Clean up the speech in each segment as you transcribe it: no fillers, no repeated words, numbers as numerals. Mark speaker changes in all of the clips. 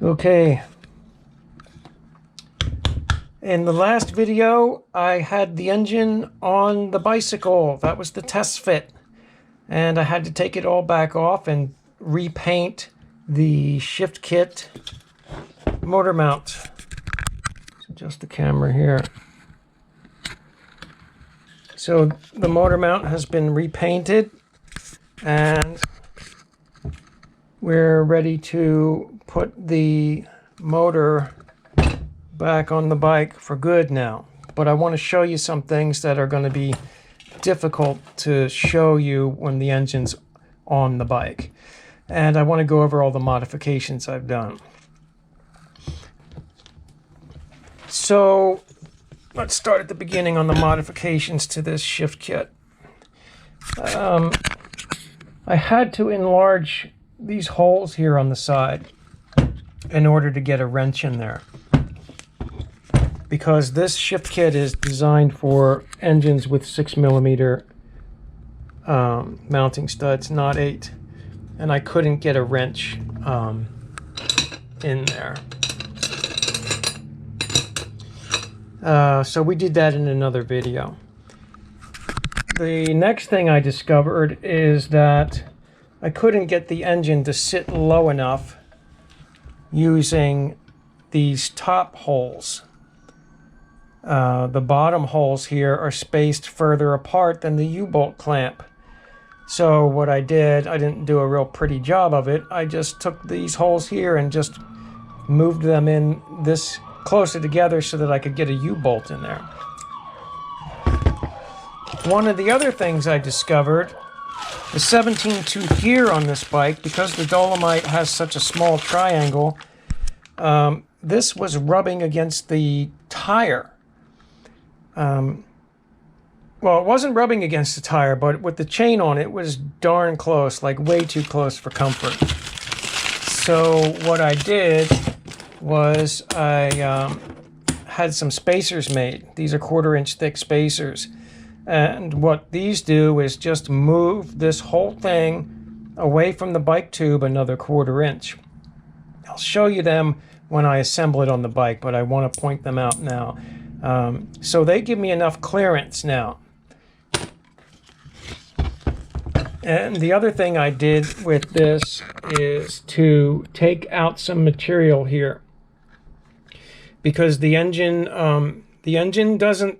Speaker 1: Okay, in the last video I had the engine on the bicycle. That was the test fit, and I had to take it all back off and repaint the shift kit motor mount. Adjust the camera here. So the motor mount has been repainted and we're ready to put the motor back on the bike for good now. But I want to show you some things that are going to be difficult to show you when the engine's on the bike. And I want to go over all the modifications I've done. So let's start at the beginning on the modifications to this shift kit. I had to enlarge these holes here on the side in order to get a wrench in there, because this shift kit is designed for engines with 6mm mounting studs, not 8, and I couldn't get a wrench in there. So we did that in another video. The next thing I discovered is that I couldn't get the engine to sit low enough using these top holes. The bottom holes here are spaced further apart than the U-bolt clamp. So what I did, I didn't do a real pretty job of it. I just took these holes here and just moved them in this closer together so that I could get a U-bolt in there. One of the other things I discovered, the 17-tooth gear on this bike, because the Dolomite has such a small triangle, this was rubbing against the tire. Well, it wasn't rubbing against the tire, but with the chain on it was darn close, like way too close for comfort. So what I did was I had some spacers made. These are 1/4-inch thick spacers. And what these do is just move this whole thing away from the bike tube another 1/4 inch. I'll show you them when I assemble it on the bike, but I want to point them out now. So they give me enough clearance now. And the other thing I did with this is to take out some material here, because the engine doesn't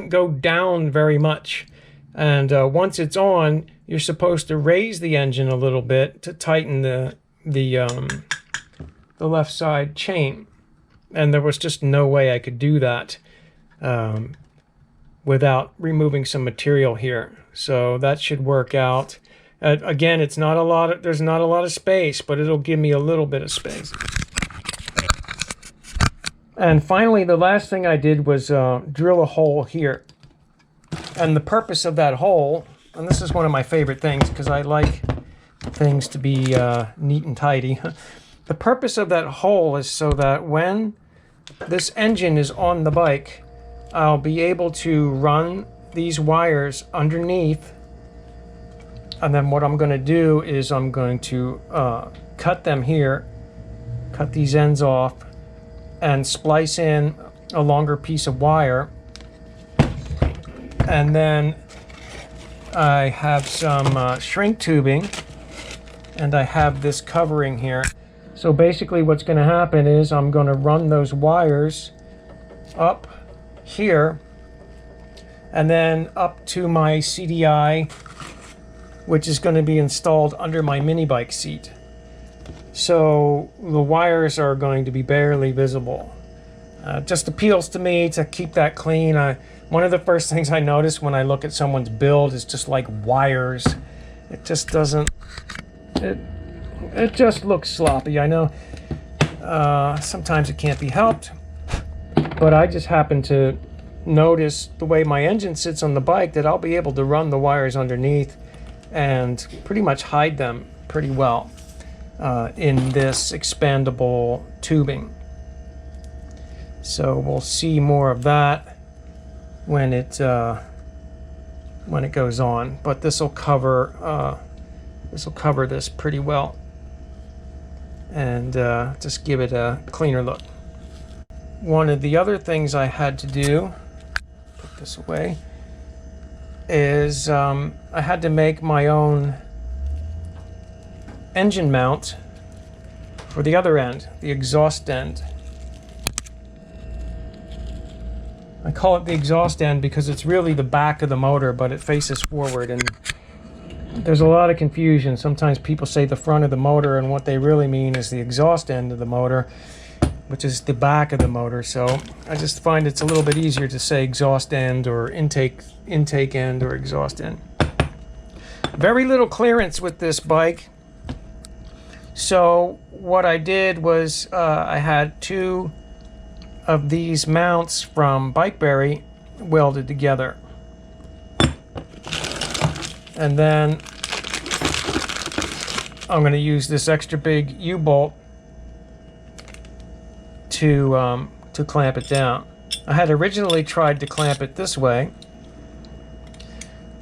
Speaker 1: go down very much, and once it's on, you're supposed to raise the engine a little bit to tighten the left side chain, and there was just no way I could do that without removing some material here. So that should work out. Again, there's not a lot of space, but it'll give me a little bit of space. And finally, the last thing I did was drill a hole here. And the purpose of that hole, and this is one of my favorite things because I like things to be neat and tidy. The purpose of that hole is so that when this engine is on the bike, I'll be able to run these wires underneath. And then what I'm going to do is I'm going to cut them here, cut these ends off, and splice in a longer piece of wire. And then I have some shrink tubing, and I have this covering here. So basically what's going to happen is I'm going to run those wires up here and then up to my CDI, which is going to be installed under my mini bike seat. So the wires are going to be barely visible. Just appeals to me to keep that clean. One of the first things I notice when I look at someone's build is just like wires. It just doesn't, it just looks sloppy. I know sometimes it can't be helped, but I just happen to notice the way my engine sits on the bike that I'll be able to run the wires underneath and pretty much hide them pretty well in this expandable tubing. So we'll see more of that when it goes on, but this will cover this pretty well. and just give it a cleaner look. One of the other things I had to do, put this away, is I had to make my own engine mount for the other end, the exhaust end. I call it the exhaust end because it's really the back of the motor, but it faces forward, and there's a lot of confusion. Sometimes people say the front of the motor, and what they really mean is the exhaust end of the motor, which is the back of the motor. So I just find it's a little bit easier to say exhaust end or intake end or exhaust end. Very little clearance with this bike. So what I did was I had two of these mounts from BikeBerry welded together. And then I'm going to use this extra big U-bolt to clamp it down. I had originally tried to clamp it this way,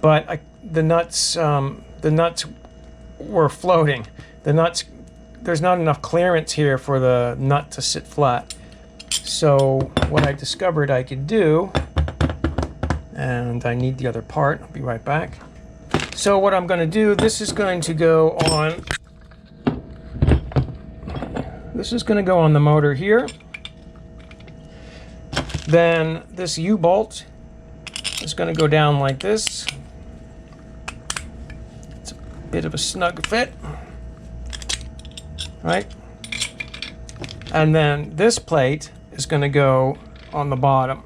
Speaker 1: but the nuts were floating. There's not enough clearance here for the nut to sit flat. So what I discovered I could do, and I need the other part, I'll be right back. So what I'm going to do, this is going to go on the motor here. Then this U-bolt is going to go down like this. It's a bit of a snug fit, right? And then this plate is going to go on the bottom.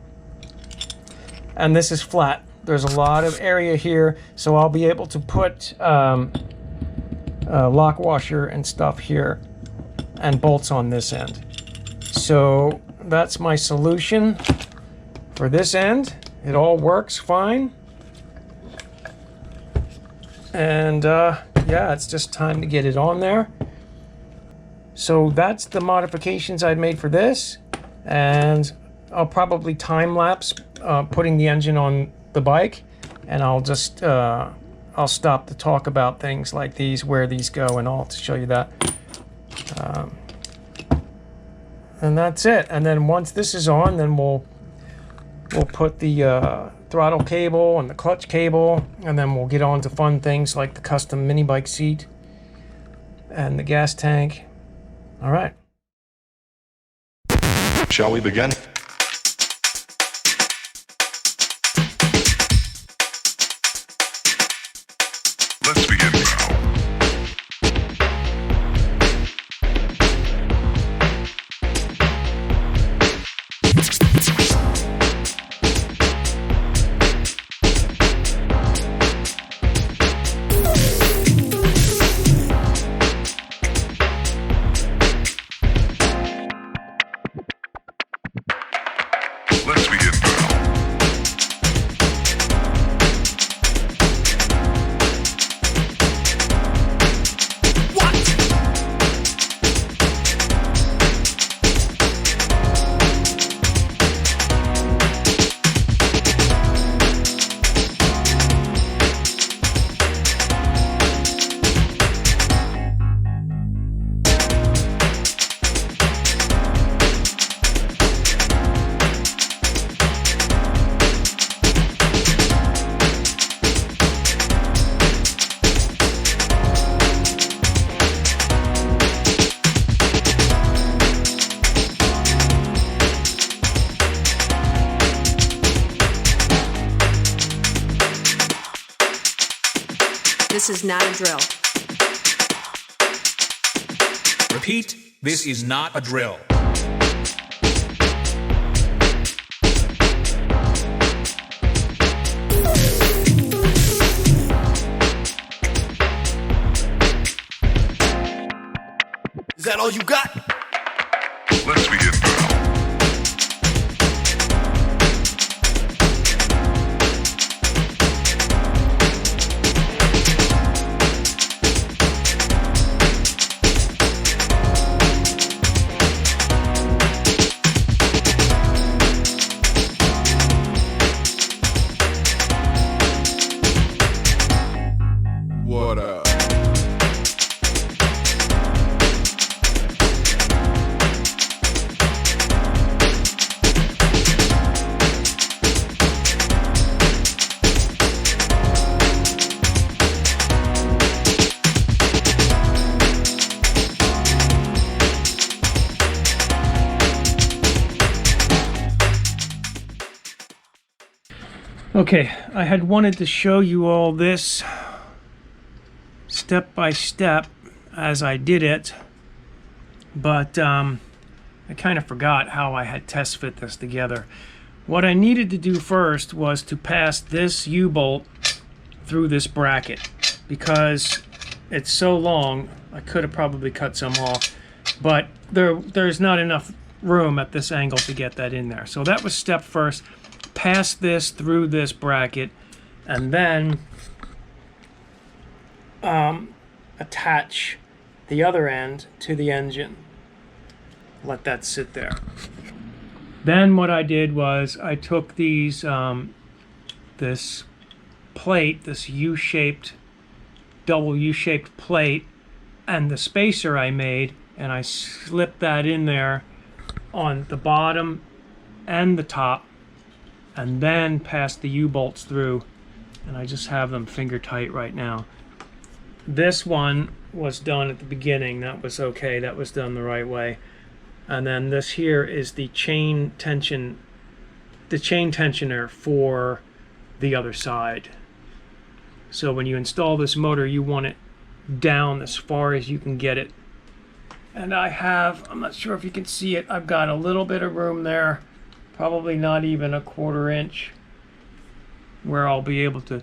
Speaker 1: And this is flat. There's a lot of area here, so I'll be able to put a lock washer and stuff here and bolts on this end. So that's my solution for this end. It all works fine. And yeah, it's just time to get it on there. So that's the modifications I've made for this. And I'll probably time-lapse putting the engine on the bike, and I'll just I'll stop to talk about things like these, where these go, and all to show you that. And that's it. And then once this is on, then we'll put the throttle cable and the clutch cable, and then we'll get on to fun things like the custom mini bike seat and the gas tank. All right.
Speaker 2: Shall we begin? Let's begin now. Let's begin now.
Speaker 3: This is not a drill.
Speaker 4: Repeat, this is not a drill.
Speaker 5: Is that all you got?
Speaker 2: Let's begin now.
Speaker 5: What up?
Speaker 1: Okay, I had wanted to show you all this step by step as I did it, but I kind of forgot how I had test fit this together. What I needed to do first was to pass this U-bolt through this bracket, because it's so long. I could have probably cut some off, but there's not enough room at this angle to get that in there. So that was step first. Pass this through this bracket, and then attach the other end to the engine. Let that sit there. Then what I did was I took these this plate, this U-shaped, double U-shaped plate, and the spacer I made, and I slipped that in there on the bottom and the top, and then passed the U-bolts through, and I just have them finger tight right now. This one was done at the beginning. That was okay. That was done the right way. And then this here is the chain tensioner for the other side. So when you install this motor, you want it down as far as you can get it. And I'm not sure if you can see it, I've got a little bit of room there, probably not even a 1/4 inch, where I'll be able to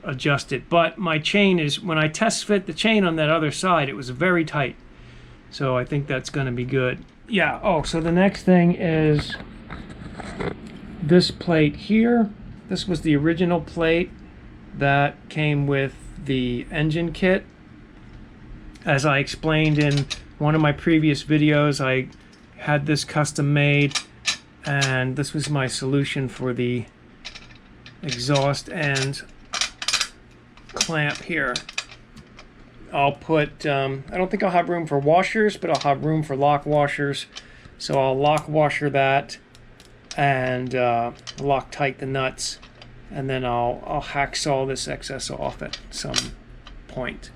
Speaker 1: adjust it. But my chain is, when I test fit the chain on that other side, it was very tight. So I think that's going to be good. Yeah, oh, so the next thing is this plate here. This was the original plate that came with the engine kit. As I explained in one of my previous videos, I had this custom made, and this was my solution for the exhaust end clamp here. I'll put, I don't think I'll have room for washers, but I'll have room for lock washers. So I'll lock washer that and lock tight the nuts, and then I'll hacksaw this excess off at some point.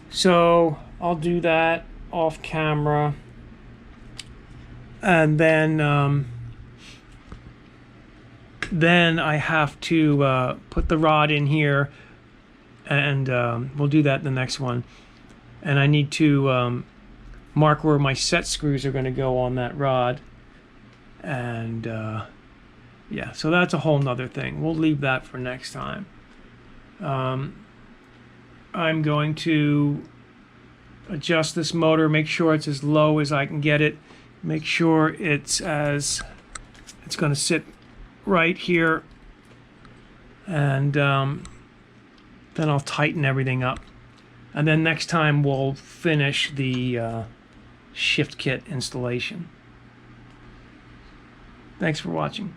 Speaker 1: So I'll do that off camera, and then I have to put the rod in here, and we'll do that in the next one. And I need to mark where my set screws are going to go on that rod, and yeah, so that's a whole nother thing. We'll leave that for next time. I'm going to adjust this motor, make sure it's as low as I can get it, make sure it's going to sit right here, and then I'll tighten everything up. And then next time we'll finish the shift kit installation. Thanks for watching.